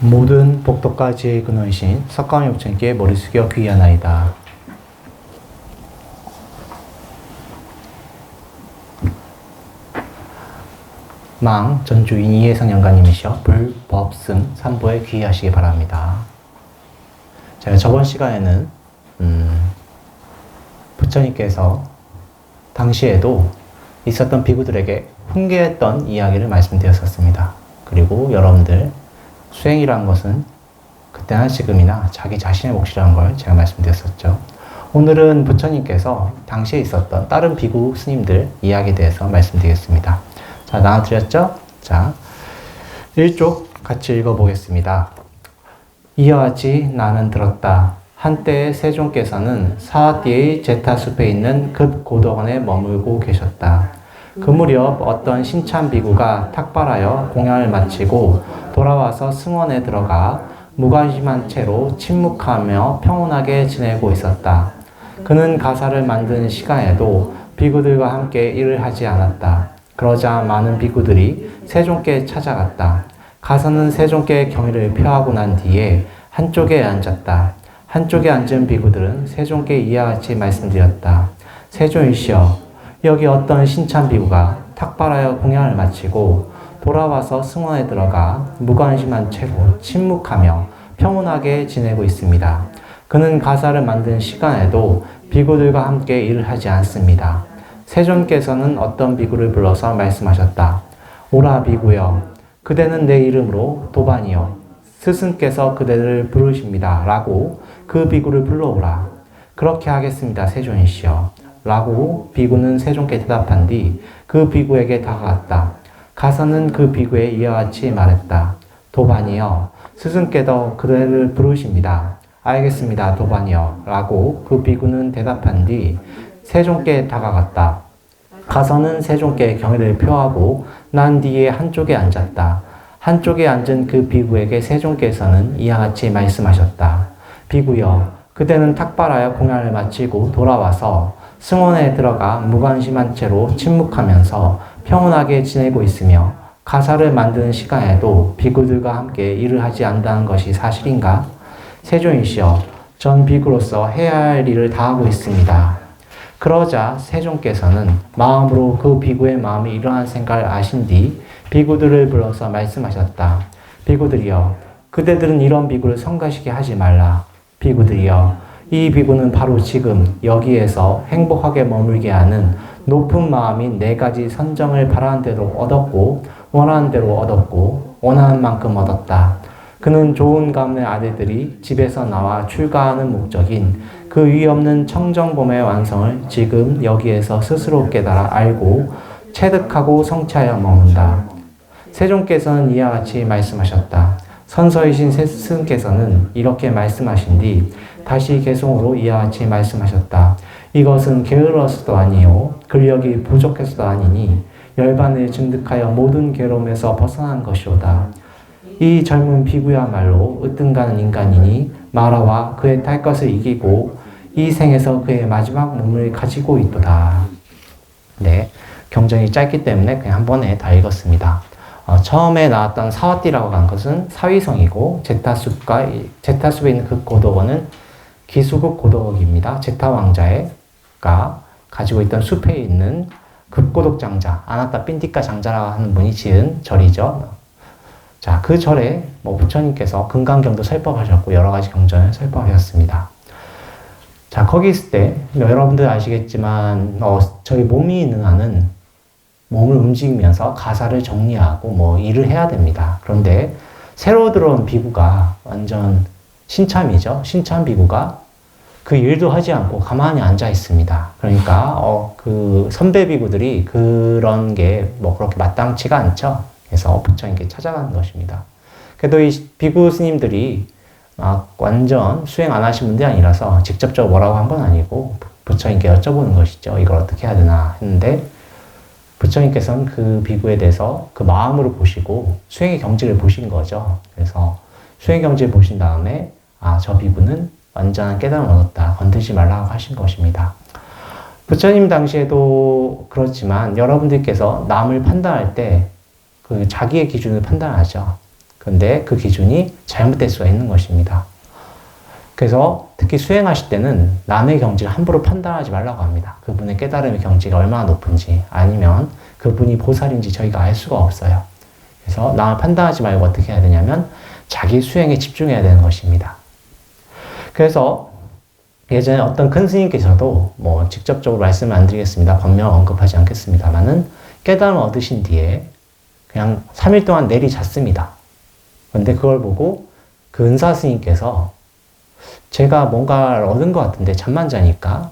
모든 복덕까지의 근원이신 석가모니 부처님께 머리 숙여 귀의하나이다. 망 전주인 이혜성 연가님이시여 불법승 3부에 귀의하시기 바랍니다. 제가 저번 시간에는 부처님께서 당시에도 있었던 비구들에게 훈계했던 이야기를 말씀드렸었습니다. 그리고 여러분들 수행이라는 것은 그때나 지금이나 자기 자신의 몫이라는 걸 제가 말씀드렸었죠. 오늘은 부처님께서 당시에 있었던 다른 비구 스님들 이야기에 대해서 말씀드리겠습니다. 자, 나눠드렸죠? 자, 1쪽 같이 읽어보겠습니다. 이와 같이 나는 들었다. 한때 세종께서는 사와띠의 제타숲에 있는 급고덕원에 머물고 계셨다. 그 무렵 어떤 신참 비구가 탁발하여 공양을 마치고 돌아와서 승원에 들어가 무관심한 채로 침묵하며 평온하게 지내고 있었다. 그는 가사를 만드는 시간에도 비구들과 함께 일을 하지 않았다. 그러자 많은 비구들이 세종께 찾아갔다. 가서는 세종께 경의를 표하고 난 뒤에 한쪽에 앉았다. 한쪽에 앉은 비구들은 세종께 이와 같이 말씀드렸다. 세종이시여, 여기 어떤 신참 비구가 탁발하여 공양을 마치고 돌아와서 승원에 들어가 무관심한 채로 침묵하며 평온하게 지내고 있습니다. 그는 가사를 만든 시간에도 비구들과 함께 일을 하지 않습니다. 세종께서는 어떤 비구를 불러서 말씀하셨다. 오라 비구여, 그대는 내 이름으로 도반이여, 스승께서 그대를 부르십니다. 라고 그 비구를 불러오라. 그렇게 하겠습니다. 세종이시여. 라고 비구는 세종께 대답한 뒤 그 비구에게 다가갔다. 가서는 그 비구에 이와 같이 말했다. 도반이여, 스승께서 그대를 부르십니다. 알겠습니다. 도반이여. 라고 그 비구는 대답한 뒤 세종께 다가갔다. 가서는 세종께 경의를 표하고 난 뒤에 한쪽에 앉았다. 한쪽에 앉은 그 비구에게 세종께서는 이와 같이 말씀하셨다. 비구여, 그대는 탁발하여 공양을 마치고 돌아와서 승원에 들어가 무관심한 채로 침묵하면서 평온하게 지내고 있으며 가사를 만드는 시간에도 비구들과 함께 일을 하지 않는다는 것이 사실인가? 세종이시여, 전 비구로서 해야 할 일을 다하고 있습니다. 그러자 세종께서는 마음으로 그 비구의 마음이 일어난 생각을 아신 뒤 비구들을 불러서 말씀하셨다. 비구들이여, 그대들은 이런 비구를 성가시게 하지 말라. 비구들이여, 이 비구는 바로 지금 여기에서 행복하게 머물게 하는 높은 마음인 4가지 선정을 바라는 대로 얻었고 원하는 대로 얻었고 원하는 만큼 얻었다. 그는 좋은 가문의 아들들이 집에서 나와 출가하는 목적인 그 위 없는 청정범의 완성을 지금 여기에서 스스로 깨달아 알고 체득하고 성취하여 머문다. 세종께서는 이와 같이 말씀하셨다. 선서이신 스승께서는 이렇게 말씀하신 뒤 다시 개송으로 이와 같이 말씀하셨다. 이것은 게을러서도 아니요 근력이 부족해서도 아니니 열반을 증득하여 모든 괴로움에서 벗어난 것이로다. 이 젊은 비구야말로 으뜸가는 인간이니 마라와 그의 탈 것을 이기고 이 생에서 그의 마지막 몸을 가지고 있도다. 네, 경전이 짧기 때문에 그냥 한 번에 다 읽었습니다. 처음에 나왔던 사와띠라고 한 것은 사위성이고 제타숲에 있는 그 고덕원은 기수국 고덕입니다. 제타 왕자가 가지고 있던 숲에 있는 급고독 장자, 아나타 핀티카 장자라고 하는 분이 지은 절이죠. 자, 그 절에 부처님께서 금강경도 설법하셨고 여러 가지 경전을 설법하셨습니다. 자, 거기 있을 때 여러분들 아시겠지만 저희 몸이 있는 한은 몸을 움직이면서 가사를 정리하고 일을 해야 됩니다. 그런데 새로 들어온 비구가 완전 신참이죠. 신참 비구가 그 일도 하지 않고 가만히 앉아 있습니다. 그러니까 그 선배 비구들이 그런 게 그렇게 마땅치가 않죠. 그래서 부처님께 찾아가는 것입니다. 그래도 이 비구 스님들이 막 완전 수행 안 하신 분들이 아니라서 직접적으로 뭐라고 한 건 아니고 부처님께 여쭤보는 것이죠. 이걸 어떻게 해야 되나 했는데 부처님께서는 그 비구에 대해서 그 마음으로 보시고 수행의 경지를 보신 거죠. 그래서 수행의 경지를 보신 다음에 저 비구는 완전한 깨달음을 얻었다. 건들지 말라고 하신 것입니다. 부처님 당시에도 그렇지만 여러분들께서 남을 판단할 때 그 자기의 기준을 판단하죠. 근데 그 기준이 잘못될 수가 있는 것입니다. 그래서 특히 수행하실 때는 남의 경지를 함부로 판단하지 말라고 합니다. 그분의 깨달음의 경지가 얼마나 높은지, 아니면 그분이 보살인지 저희가 알 수가 없어요. 그래서 남을 판단하지 말고 어떻게 해야 되냐면 자기 수행에 집중해야 되는 것입니다. 그래서 예전에 어떤 큰 스님께서도 뭐 직접적으로 말씀을 안 드리겠습니다. 법명 언급하지 않겠습니다만은 깨달음을 얻으신 뒤에 그냥 3일 동안 내리 잤습니다. 그런데 그걸 보고 그 은사 스님께서 제가 뭔가를 얻은 것 같은데 잠만 자니까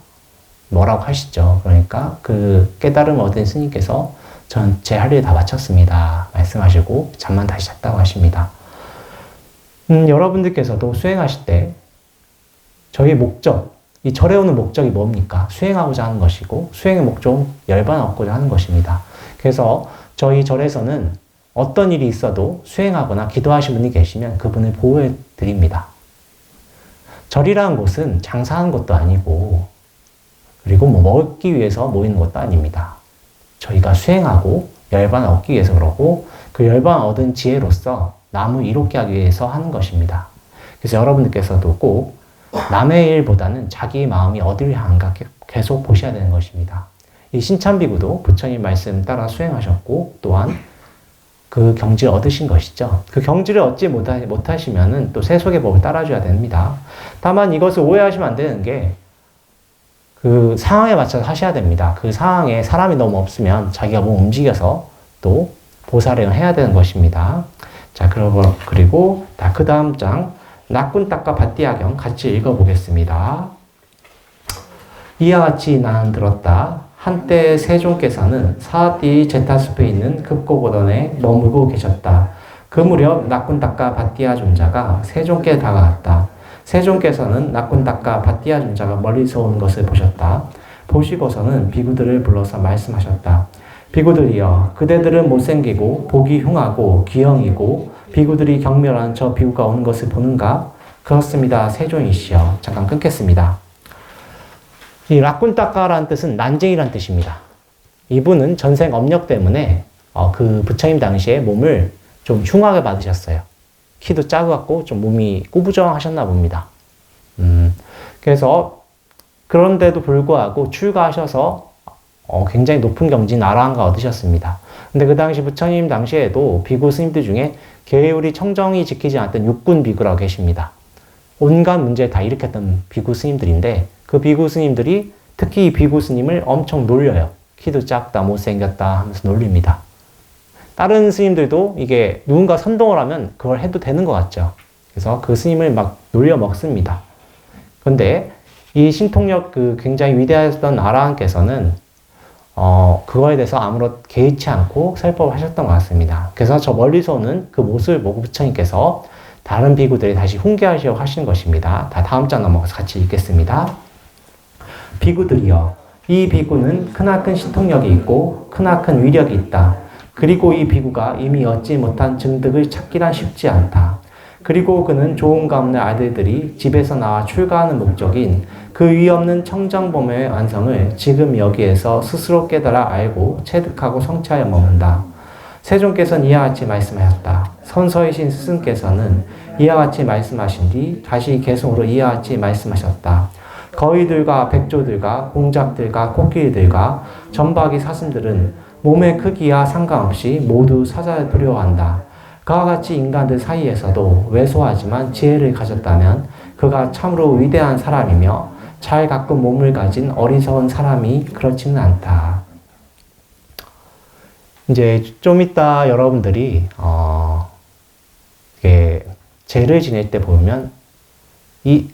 뭐라고 하시죠. 그러니까 그 깨달음을 얻은 스님께서 전 제 할 일 다 마쳤습니다. 말씀하시고 잠만 다시 잤다고 하십니다. 여러분들께서도 수행하실 때 저희 목적, 이 절에 오는 목적이 뭡니까? 수행하고자 하는 것이고 수행의 목적은 열반을 얻고자 하는 것입니다. 그래서 저희 절에서는 어떤 일이 있어도 수행하거나 기도하신 분이 계시면 그분을 보호해 드립니다. 절이라는 곳은 장사하는 것도 아니고 그리고 뭐 먹기 위해서 모이는 것도 아닙니다. 저희가 수행하고 열반을 얻기 위해서 그러고 그 열반을 얻은 지혜로서 남을 이롭게 하기 위해서 하는 것입니다. 그래서 여러분들께서도 꼭 남의 일보다는 자기의 마음이 어디를 향한가 계속 보셔야 되는 것입니다. 이 신참비구도 부처님 말씀 따라 수행하셨고 또한 그 경지를 얻으신 것이죠. 그 경지를 얻지 못하시면은 또 세속의 법을 따라줘야 됩니다. 다만 이것을 오해하시면 안 되는 게 그 상황에 맞춰서 하셔야 됩니다. 그 상황에 사람이 너무 없으면 자기가 뭐 움직여서 또 보살행을 해야 되는 것입니다. 자, 그리고 그 다음 장 낙군닦가 밭디아경 같이 읽어보겠습니다. 이와 같이 나는 들었다. 한때 세종께서는 사띠 제타숲에 있는 급고고던에 머물고 계셨다. 그 무렵 낙군닦가 밭디아 존자가 세종께 다가왔다. 세종께서는 낙군닦가 밭디아 존자가 멀리서 오는 것을 보셨다. 보시고서는 비구들을 불러서 말씀하셨다. 비구들이여, 그대들은 못생기고 보기 흉하고 기형이고 비구들이 경멸한 저 비구가 오는 것을 보는가? 그렇습니다. 세종이시여. 잠깐 끊겠습니다. 이 낙군닦가라는 뜻은 난쟁이란 뜻입니다. 이분은 전생 업력 때문에 그 부처님 당시에 몸을 좀 흉하게 받으셨어요. 키도 작았고 좀 몸이 꾸부정하셨나 봅니다. 그래서 그런데도 불구하고 출가하셔서 굉장히 높은 경지인 아라한가 얻으셨습니다. 근데 그 당시 부처님 당시에도 비구 스님들 중에 계율이 청정히 지키지 않았던 육군 비구라고 계십니다. 온갖 문제를 다 일으켰던 비구 스님들인데 그 비구 스님들이 특히 이 비구 스님을 엄청 놀려요. 키도 작다, 못생겼다 하면서 놀립니다. 다른 스님들도 이게 누군가 선동을 하면 그걸 해도 되는 것 같죠. 그래서 그 스님을 막 놀려 먹습니다. 그런데 이 신통력 굉장히 위대하셨던 아라한께서는 그거에 대해서 아무런 개의치 않고 설법을 하셨던 것 같습니다. 그래서 저 멀리서 오는 그 모습을 보고 부처님께서 다른 비구들이 다시 훈계하시려고 하신 것입니다. 다 다음 장 넘어가서 같이 읽겠습니다. 비구들이여, 이 비구는 크나큰 신통력이 있고 크나큰 위력이 있다. 그리고 이 비구가 이미 얻지 못한 증득을 찾기란 쉽지 않다. 그리고 그는 좋은 가문의 아들들이 집에서 나와 출가하는 목적인 그 위없는 청정범의 완성을 지금 여기에서 스스로 깨달아 알고 체득하고 성취하여 머문다. 세종께서는 이와 같이 말씀하셨다. 선서이신 스승께서는 이와 같이 말씀하신 뒤 다시 개송으로 이와 같이 말씀하셨다. 거위들과 백조들과 공작들과 코끼리들과 점박이 사슴들은 몸의 크기와 상관없이 모두 사자를 두려워한다. 그와 같이 인간들 사이에서도 왜소하지만 지혜를 가졌다면 그가 참으로 위대한 사람이며 잘 가꾼 몸을 가진 어리석은 사람이 그렇지는 않다. 이제 좀 이따 여러분들이 제를 지낼 때 보면 이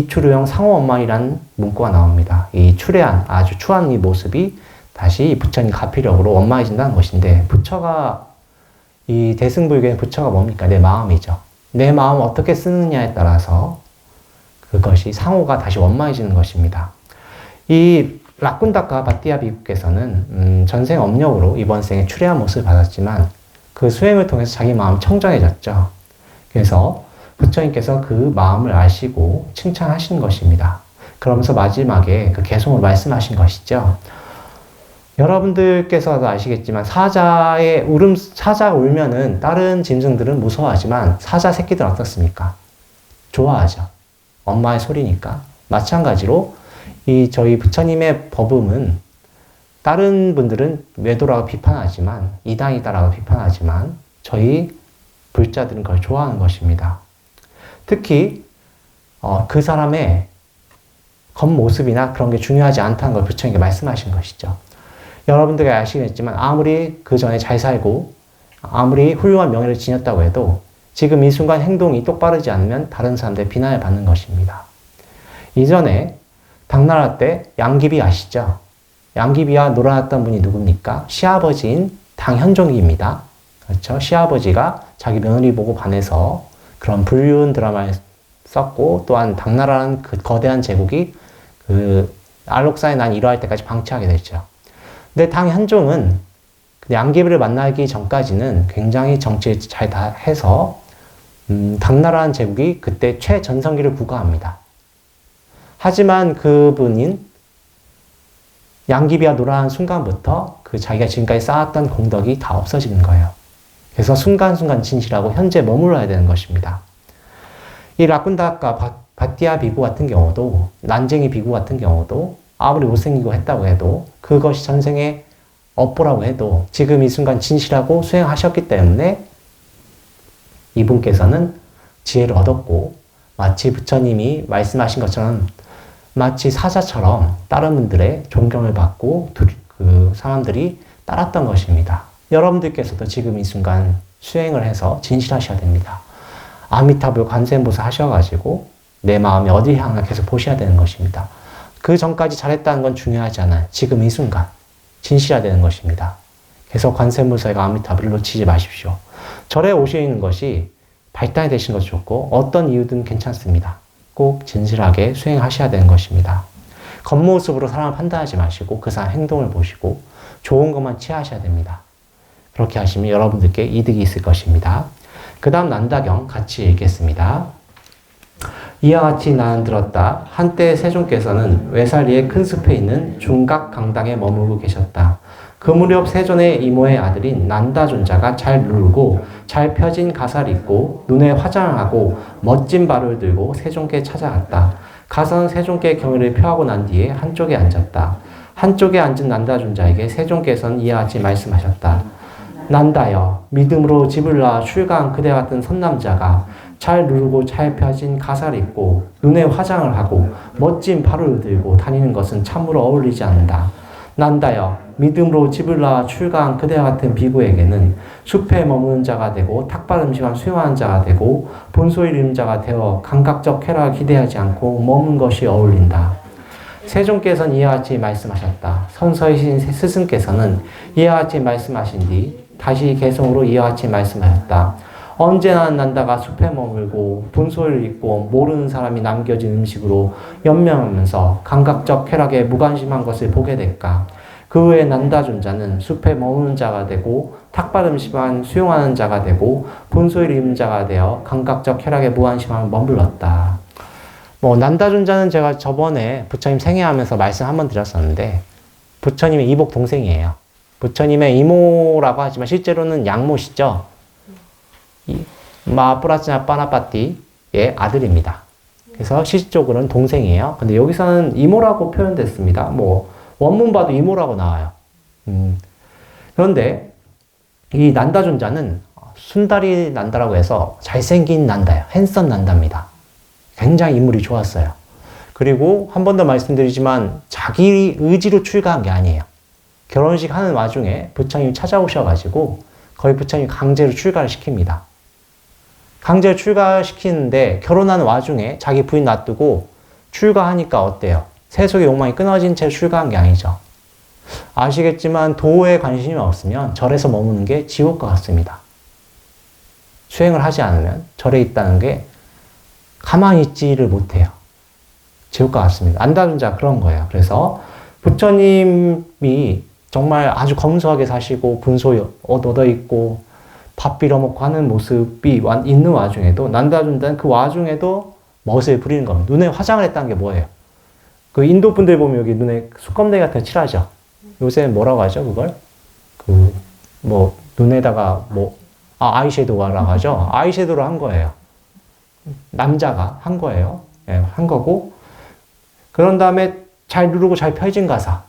추류형 상호원망이라는 문구가 나옵니다. 이 추레한 아주 추한 이 모습이 다시 부처님 가피력으로 원망해진다는 것인데, 부처가 이 대승불교의 부처가 뭡니까? 내 마음이죠. 내 마음을 어떻게 쓰느냐에 따라서 그것이 상호가 다시 원망해지는 것입니다. 이 낙군닦가 밭디아 비구께서는 전생 업력으로 이번 생에 추레한 모습을 받았지만 그 수행을 통해서 자기 마음이 청정해졌죠. 그래서 부처님께서 그 마음을 아시고 칭찬하시는 것입니다. 그러면서 마지막에 그 개송을 말씀하신 것이죠. 여러분들께서도 아시겠지만 사자가 울면은 다른 짐승들은 무서워하지만 사자 새끼들은 어떻습니까? 좋아하죠. 엄마의 소리니까. 마찬가지로 저희 부처님의 법음은 다른 분들은 외도라고 비판하지만 이단이다라고 비판하지만 저희 불자들은 그걸 좋아하는 것입니다. 특히 그 사람의 겉모습이나 그런 게 중요하지 않다는 걸 부처님께 말씀하신 것이죠. 여러분들이 아시겠지만 아무리 그 전에 잘 살고 아무리 훌륭한 명예를 지녔다고 해도 지금 이 순간 행동이 똑바르지 않으면 다른 사람들의 비난을 받는 것입니다. 이전에 당나라 때 양귀비 아시죠? 양귀비와 놀아났던 분이 누굽니까? 시아버지인 당현종입니다. 그렇죠? 시아버지가 자기 며느리 보고 반해서 그런 불륜 드라마에 썼고 또한 당나라라는 그 거대한 제국이 그 알록산에 난 이러할 때까지 방치하게 됐죠. 근데 당현종은 양귀비를 만나기 전까지는 굉장히 정치를 잘 다 해서 당나라라는 제국이 그때 최전성기를 구가합니다. 하지만 그분인 양귀비와 놀아난 순간부터 그 자기가 지금까지 쌓았던 공덕이 다 없어지는 거예요. 그래서 순간순간 진실하고 현재 머물러야 되는 것입니다. 이 라쿤다카 바띠아 비구 같은 경우도 난쟁이 비구 같은 경우도 아무리 못생기고 했다고 해도 그것이 전생의 업보라고 해도 지금 이 순간 진실하고 수행하셨기 때문에 이분께서는 지혜를 얻었고 마치 부처님이 말씀하신 것처럼 마치 사자처럼 다른 분들의 존경을 받고 그 사람들이 따랐던 것입니다. 여러분들께서도 지금 이 순간 수행을 해서 진실하셔야 됩니다. 아미타불 관세음보살 하셔가지고 내 마음이 어디 향하나 계속 보셔야 되는 것입니다. 그 전까지 잘했다는 건 중요하지 않아요. 지금 이 순간 진실해야 되는 것입니다. 계속 관세음보살과 아미타불을 놓치지 마십시오. 절에 오시는 것이 발단이 되신 것이 좋고 어떤 이유든 괜찮습니다. 꼭 진실하게 수행하셔야 되는 것입니다. 겉모습으로 사람을 판단하지 마시고 그 사람 행동을 보시고 좋은 것만 취하셔야 됩니다. 그렇게 하시면 여러분들께 이득이 있을 것입니다. 그 다음 난다경 같이 읽겠습니다. 이와 같이 나는 들었다. 한때 세존께서는 외살리의 큰 숲에 있는 중각 강당에 머물고 계셨다. 그 무렵 세존의 이모의 아들인 난다존자가 잘 누르고 잘 펴진 가사를 입고 눈에 화장을 하고 멋진 발을 들고 세존께 찾아갔다. 가서는 세존께 경의를 표하고 난 뒤에 한쪽에 앉았다. 한쪽에 앉은 난다존자에게 세존께서는 이와 같이 말씀하셨다. 난다여, 믿음으로 집을 나와 출가한 그대 같은 선남자가 잘 누르고 잘 펴진 가사를 입고 눈에 화장을 하고 멋진 발을 들고 다니는 것은 참으로 어울리지 않는다. 난다여, 믿음으로 집을 나와 출가한 그대와 같은 비구에게는 숲에 머무는 자가 되고 탁발음식만 수용하는 자가 되고 본소일 이루는 자가 되어 감각적 쾌락을 기대하지 않고 머문 것이 어울린다. 세존께서는 이와 같이 말씀하셨다. 선서이신 스승께서는 이와 같이 말씀하신 뒤 다시 개성으로 이와 같이 말씀하셨다. 언제나 난다가 숲에 머물고 분소를 입고 모르는 사람이 남겨진 음식으로 연명하면서 감각적 쾌락에 무관심한 것을 보게 될까? 그 후에 난다존자는 숲에 머무는 자가 되고 탁발음식만 수용하는 자가 되고 분소를 입은 자가 되어 감각적 쾌락에 무관심하며 머물렀다. 난다존자는 제가 저번에 부처님 생애하면서 말씀 한번 드렸었는데 부처님의 이복 동생이에요. 부처님의 이모라고 하지만 실제로는 양모시죠. 마프라치나 빠나빠띠의 아들입니다. 그래서 실질적으로는 동생이에요. 근데 여기서는 이모라고 표현됐습니다. 원문 봐도 이모라고 나와요. 그런데 이 난다존자는 순다리 난다라고 해서 잘생긴 난다예요. 핸섬 난다입니다. 굉장히 인물이 좋았어요. 그리고 한 번 더 말씀드리지만 자기 의지로 출가한 게 아니에요. 결혼식 하는 와중에 부처님이 찾아오셔가지고 거의 부처님이 강제로 출가를 시킵니다. 강제로 출가시키는데 결혼하는 와중에 자기 부인 놔두고 출가하니까 어때요? 세속의 욕망이 끊어진 채 출가한 게 아니죠. 아시겠지만 도에 관심이 없으면 절에서 머무는 게 지옥과 같습니다. 수행을 하지 않으면 절에 있다는 게 가만히 있지를 못해요. 지옥과 같습니다. 난다존자 그런 거예요. 그래서 부처님이 정말 아주 검소하게 사시고 분소에 옷 얻어입고 밥 빌어먹고 하는 모습이 있는 와중에도 난다존자는 그 와중에도 멋을 부리는 겁니다. 눈에 화장을 했다는 게 뭐예요? 그 인도 분들 보면 여기 눈에 수검댕이 같은 거 칠하죠. 요새 뭐라고 하죠, 그걸? 눈에다가 아이섀도우라고 하죠? 아이섀도우를 한 거예요. 남자가 한 거예요. 예, 한 거고. 그런 다음에 잘 누르고 잘 펴진 가사.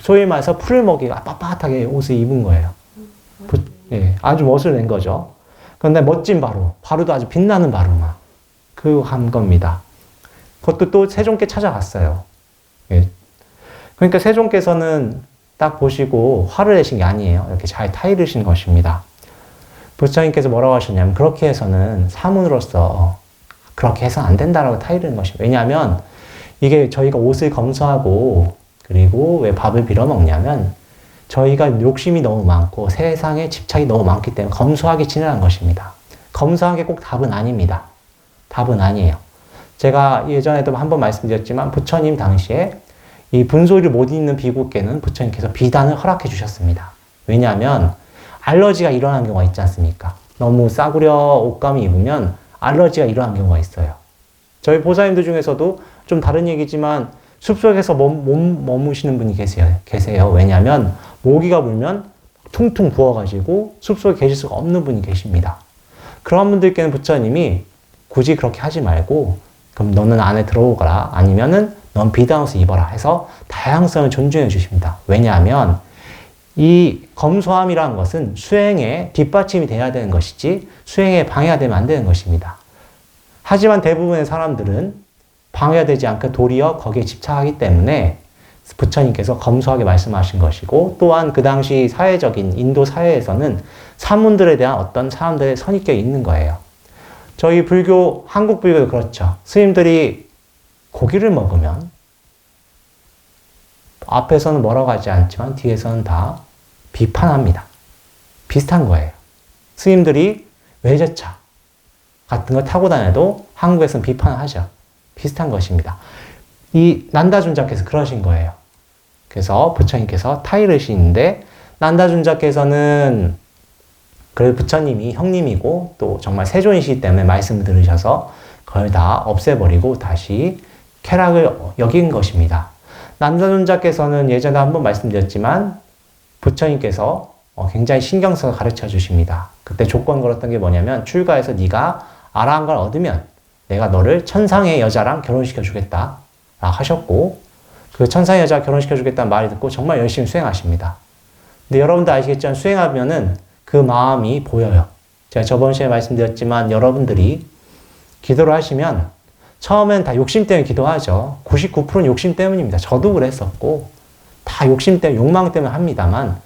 소위 말해서 풀먹이가 빳빳하게 옷을 입은 거예요. 예, 아주 멋을 낸 거죠. 그런데 멋진 바로도 아주 빛나는 바로만. 한 겁니다. 그것도 또 세종께 찾아갔어요. 예. 그러니까 세종께서는 딱 보시고 화를 내신 게 아니에요. 이렇게 잘 타이르신 것입니다. 부처님께서 뭐라고 하셨냐면, 그렇게 해서는 사문으로서 그렇게 해서는 안 된다라고 타이르는 것입니다. 왜냐하면 이게 저희가 옷을 검소하고 그리고 왜 밥을 빌어 먹냐면 저희가 욕심이 너무 많고 세상에 집착이 너무 많기 때문에 검소하게 지내라는 것입니다. 검소한 게 꼭 답은 아닙니다. 답은 아니에요. 제가 예전에도 한번 말씀드렸지만 부처님 당시에 이 분소리를 못 읽는 비구께는 부처님께서 비단을 허락해 주셨습니다. 왜냐하면 알러지가 일어나는 경우가 있지 않습니까? 너무 싸구려 옷감을 입으면 알러지가 일어나는 경우가 있어요. 저희 보사님들 중에서도 좀 다른 얘기지만 숲속에서 머무시는 분이 계세요. 왜냐하면 모기가 물면 퉁퉁 부어가지고 숲속에 계실 수가 없는 분이 계십니다. 그런 분들께는 부처님이 굳이 그렇게 하지 말고 그럼 너는 안에 들어오거라 아니면은 넌 비단옷을 입어라 해서 다양성을 존중해 주십니다. 왜냐하면 이 검소함이라는 것은 수행에 뒷받침이 돼야 되는 것이지 수행에 방해가 되면 안 되는 것입니다. 하지만 대부분의 사람들은 방해가 되지 않게 도리어 거기에 집착하기 때문에 부처님께서 검소하게 말씀하신 것이고 또한 그 당시 사회적인 인도 사회에서는 사문들에 대한 어떤 사람들의 선입견이 있는 거예요. 저희 불교, 한국 불교도 그렇죠. 스님들이 고기를 먹으면 앞에서는 뭐라고 하지 않지만 뒤에서는 다 비판합니다. 비슷한 거예요. 스님들이 외제차 같은 거 타고 다녀도 한국에서는 비판을 하죠. 비슷한 것입니다. 이 난다준자께서 그러신 거예요. 그래서 부처님께서 타이르시는데 난다준자께서는 그래도 부처님이 형님이고 또 정말 세존이시기 때문에 말씀을 들으셔서 그걸 다 없애버리고 다시 쾌락을 여긴 것입니다. 난다존자께서는 예전에 한번 말씀드렸지만 부처님께서 굉장히 신경 써서 가르쳐 주십니다. 그때 조건 걸었던 게 뭐냐면 출가해서 네가 아라한 걸 얻으면 내가 너를 천상의 여자랑 결혼시켜 주겠다 하셨고 그 천상의 여자 결혼시켜 주겠다는 말을 듣고 정말 열심히 수행하십니다. 근데 여러분도 아시겠지만 수행하면은 그 마음이 보여요. 제가 저번 시간에 말씀드렸지만 여러분들이 기도를 하시면 처음엔 다 욕심 때문에 기도하죠. 99%는 욕심 때문입니다. 저도 그랬었고 다 욕심 때문에 욕망 때문에 합니다만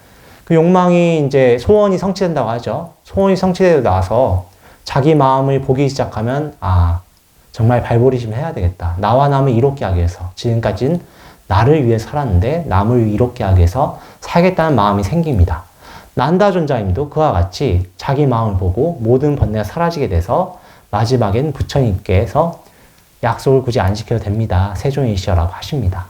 그 욕망이 이제 소원이 성취된다고 하죠. 소원이 성취되고 나서 자기 마음을 보기 시작하면 정말 발버리심 해야 되겠다. 나와 남을 이롭게 하기 위해서 지금까지는 나를 위해 살았는데 남을 이롭게 하기 위해서 살겠다는 마음이 생깁니다. 난다존자님도 그와 같이 자기 마음을 보고 모든 번뇌가 사라지게 돼서 마지막엔 부처님께서 약속을 굳이 안 지켜도 됩니다. 세존이시여라고 하십니다.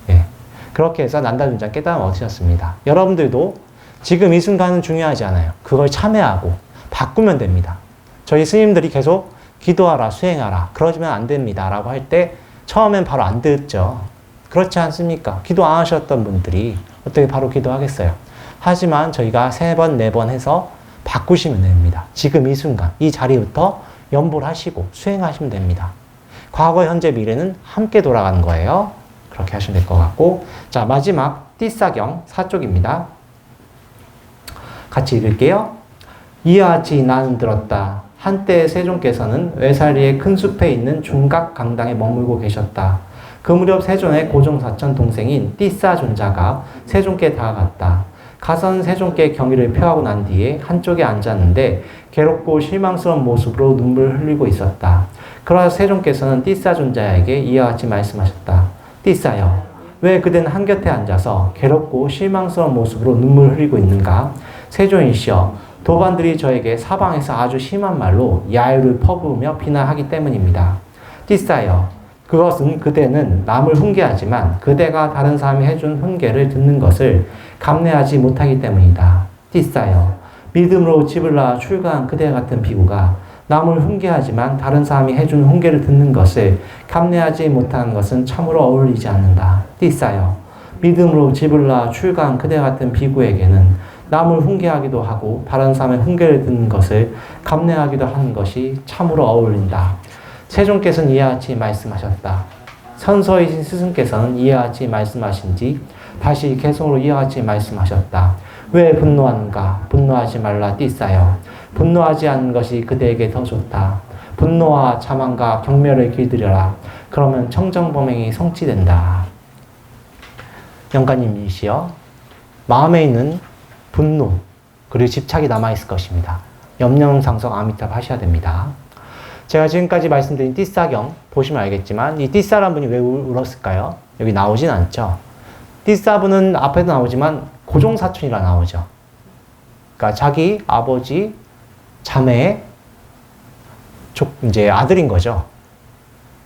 예. 그렇게 해서 난다존자 깨달음을 얻으셨습니다. 여러분들도 지금 이 순간은 중요하지 않아요. 그걸 참여하고 바꾸면 됩니다. 저희 스님들이 계속 기도하라, 수행하라, 그러시면 안 됩니다. 라고 할 때 처음엔 바로 안 듣죠. 그렇지 않습니까? 기도 안 하셨던 분들이 어떻게 바로 기도하겠어요? 하지만 저희가 3번, 4번 해서 바꾸시면 됩니다. 지금 이 순간, 이 자리부터 연보를 하시고 수행하시면 됩니다. 과거, 현재, 미래는 함께 돌아가는 거예요. 그렇게 하시면 될 것 같고 자 마지막 띠사경 4쪽입니다. 같이 읽을게요. 이와 같이 나는 들었다. 한때 세존께서는 외사리의 큰 숲에 있는 중각 강당에 머물고 계셨다. 그 무렵 세존의 고종사천 동생인 띠사존자가 세존께 다가갔다. 가선 세존께 경의를 표하고 난 뒤에 한쪽에 앉았는데 괴롭고 실망스러운 모습으로 눈물을 흘리고 있었다. 그러자 세존께서는 띠사존자에게 이와 같이 말씀하셨다. 띠사여, 왜 그대는 한곁에 앉아서 괴롭고 실망스러운 모습으로 눈물을 흘리고 있는가? 세존이시여, 도반들이 저에게 사방에서 아주 심한 말로 야유를 퍼부으며 비난하기 때문입니다. 띠사여, 그것은 그대는 남을 훈계하지만 그대가 다른 사람이 해준 훈계를 듣는 것을 감내하지 못하기 때문이다. 띠사여, 믿음으로 집을 나와 출가한 그대 같은 비구가 남을 훈계하지만 다른 사람이 해준 훈계를 듣는 것을 감내하지 못하는 것은 참으로 어울리지 않는다. 띠사여, 믿음으로 집을 낳아 출가한 그대 같은 비구에게는 남을 훈계하기도 하고 다른 사람의 훈계를 듣는 것을 감내하기도 하는 것이 참으로 어울린다. 세존께서는 이와 같이 말씀하셨다. 선서이신 스승께서는 이와 같이 말씀하신지 다시 개성으로 이와 같이 말씀하셨다. 왜 분노하는가? 분노하지 말라 띠싸여. 분노하지 않는 것이 그대에게 더 좋다. 분노와 자만과 경멸을 길들여라. 그러면 청정범행이 성취된다. 영가님이시여, 마음에 있는 분노 그리고 집착이 남아있을 것입니다. 염려상성 아미타불 하셔야 됩니다. 제가 지금까지 말씀드린 띠싸경 보시면 알겠지만 이 띠싸란 분이 왜 울었을까요? 여기 나오진 않죠. 띠싸분은 앞에도 나오지만 고종사촌이라 나오죠. 그러니까 자기 아버지 자매의 이제 아들인 거죠.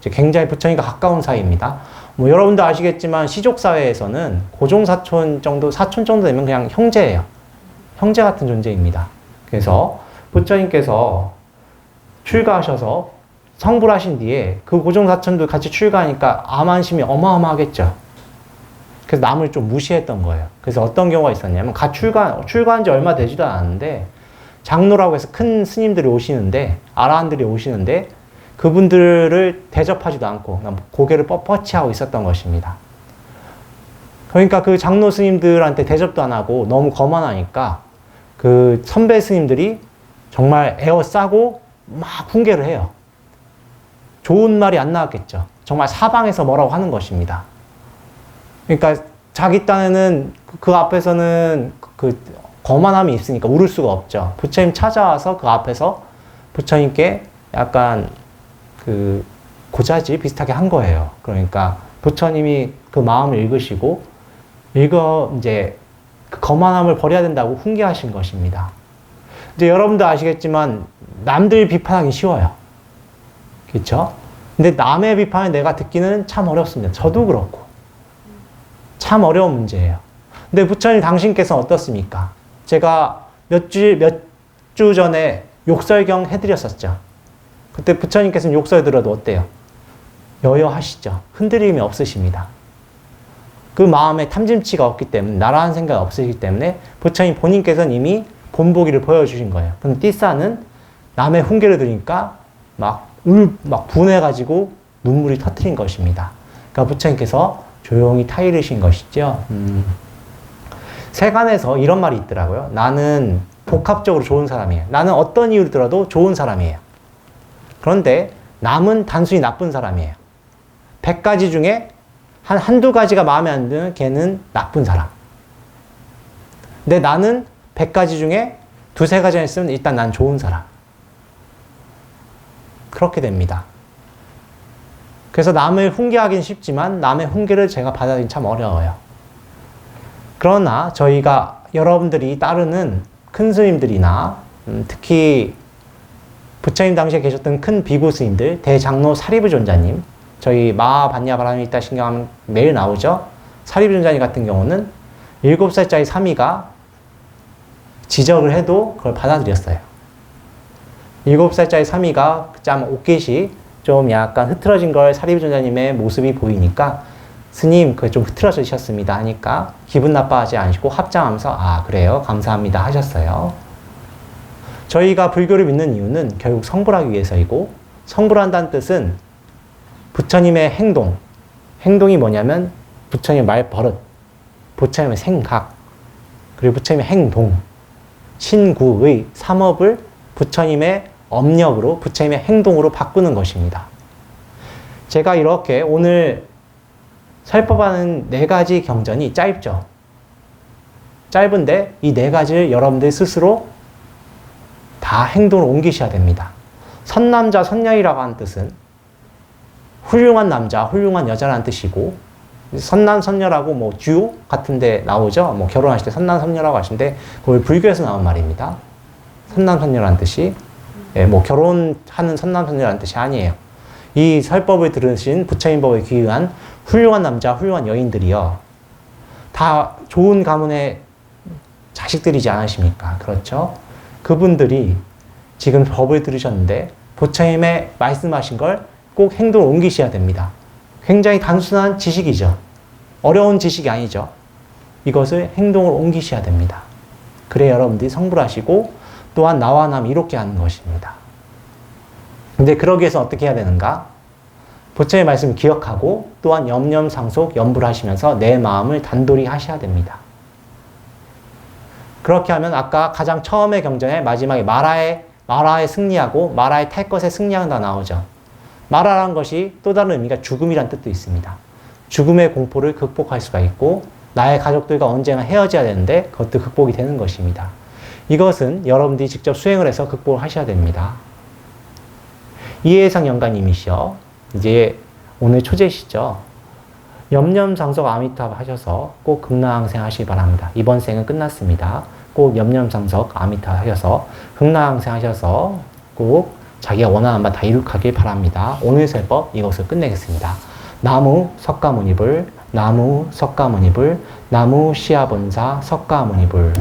이제 굉장히 부처님과 가까운 사이입니다. 뭐 여러분도 아시겠지만 시족 사회에서는 고종사촌 정도, 사촌 정도 되면 그냥 형제예요. 형제 같은 존재입니다. 그래서 부처님께서 출가하셔서 성불 하신 뒤에 그 고종사촌도 같이 출가하니까 암안심이 어마어마하겠죠. 그래서 남을 좀 무시했던 거예요. 그래서 어떤 경우가 있었냐면 출가한 지 얼마 되지도 않았는데 장로라고 해서 큰 스님들이 오시는데, 아라한들이 오시는데 그분들을 대접하지도 않고 고개를 뻣뻣이 하고 있었던 것입니다. 그러니까 그 장로 스님들한테 대접도 안 하고 너무 거만하니까 그 선배 스님들이 정말 에어싸고 막 훈계를 해요. 좋은 말이 안 나왔겠죠. 정말 사방에서 뭐라고 하는 것입니다. 그러니까 자기 딴에는 그 앞에서는 그 거만함이 있으니까 울을 수가 없죠. 부처님 찾아와서 그 앞에서 부처님께 약간 그 고자질 비슷하게 한 거예요. 그러니까 부처님이 그 마음을 읽으시고 이제 그 거만함을 버려야 된다고 훈계하신 것입니다. 이제 여러분도 아시겠지만 남들 비판하기 쉬워요. 그렇죠? 근데 남의 비판을 내가 듣기는 참 어렵습니다. 저도 그렇고 참 어려운 문제예요. 근데 부처님 당신께서 어떻습니까? 제가 몇 주 전에 욕설경 해드렸었죠. 그때 부처님께서는 욕설 들어도 어때요? 여여하시죠. 흔들림이 없으십니다. 그 마음에 탐심치가 없기 때문에, 나라는 생각이 없으시기 때문에 부처님 본인께서는 이미 본보기를 보여주신 거예요. 근데 띠싸는 남의 훈계를 들으니까 막 분해가지고 눈물이 터트린 것입니다. 그러니까 부처님께서 조용히 타이르신 것이죠. 세간에서 이런 말이 있더라고요. 나는 복합적으로 좋은 사람이에요. 나는 어떤 이유를 들어도 좋은 사람이에요. 그런데 남은 단순히 나쁜 사람이에요. 100가지 중에 한두 가지가 마음에 안 드는 걔는 나쁜 사람. 근데 나는 100가지 중에 두세 가지 있으면 일단 난 좋은 사람. 그렇게 됩니다. 그래서 남을 훈계하기는 쉽지만 남의 훈계를 제가 받아들이긴 참 어려워요. 그러나 저희가 여러분들이 따르는 큰 스님들이나 특히 부처님 당시에 계셨던 큰 비구 스님들, 대장로 사리부 존자님, 저희 마하반야바람이 있다 신경하면 매일 나오죠. 사리부 존자님 같은 경우는 7살짜리 사미가 지적을 해도 그걸 받아들였어요. 7살짜리 사미가 참 옷깃이 좀 약간 흐트러진 걸 사리부 존자님의 모습이 보이니까 스님 그게 좀 흐트러지셨습니다 하니까 기분 나빠하지 않으시고 합장하면서 아 그래요 감사합니다 하셨어요. 저희가 불교를 믿는 이유는 결국 성불하기 위해서이고, 성불한다는 뜻은 부처님의 행동이 뭐냐면 부처님의 말버릇, 부처님의 생각, 그리고 부처님의 행동, 신구의 삼업을 부처님의 업력으로, 부처님의 행동으로 바꾸는 것입니다. 제가 이렇게 오늘 설법하는 4가지 경전이 짧죠. 짧은데 이 4가지를 여러분들 스스로 다 행동을 옮기셔야 됩니다. 선남자, 선녀이라고 하는 뜻은 훌륭한 남자, 훌륭한 여자라는 뜻이고, 선남, 선녀라고 뭐 주요 같은 데 나오죠. 뭐 결혼하실 때 선남, 선녀라고 하시는데 그걸 불교에서 나온 말입니다. 선남, 선녀라는 뜻이 뭐 결혼하는 선남, 선녀라는 뜻이 아니에요. 이 설법을 들으신 부처님 법에 귀의한 훌륭한 남자, 훌륭한 여인들이요. 다 좋은 가문의 자식들이지 않으십니까? 그렇죠? 그분들이 지금 법을 들으셨는데 부처님의 말씀하신 걸 꼭 행동을 옮기셔야 됩니다. 굉장히 단순한 지식이죠. 어려운 지식이 아니죠. 이것을 행동으로 옮기셔야 됩니다. 그래 여러분들이 성불하시고 또한 나와 남 이롭게 하는 것입니다. 근데 그러기 위해서 어떻게 해야 되는가? 부처의 말씀을 기억하고 또한 염념상속 염불 하시면서 내 마음을 단돌이 하셔야 됩니다. 그렇게 하면 아까 가장 처음의 경전에 마지막에 마라에 승리하고 마라에 탈 것에 승리한다 나오죠. 마라라는 것이 또 다른 의미가 죽음이란 뜻도 있습니다. 죽음의 공포를 극복할 수가 있고 나의 가족들과 언젠가 헤어져야 되는데 그것도 극복이 되는 것입니다. 이것은 여러분들이 직접 수행을 해서 극복을 하셔야 됩니다. 이해상 영가님이시여 이제 오늘 초제시죠. 염념상속 아미타불 하셔서 꼭 극락항생 하시기 바랍니다. 이번 생은 끝났습니다. 꼭 염념상속 아미타불 하셔서 극락항생 하셔서 꼭 자기가 원하는 바 다 이룩하길 바랍니다. 오늘 설법 이것을 끝내겠습니다. 나무 석가모니불 나무 석가모니불 나무 시아본사 석가모니불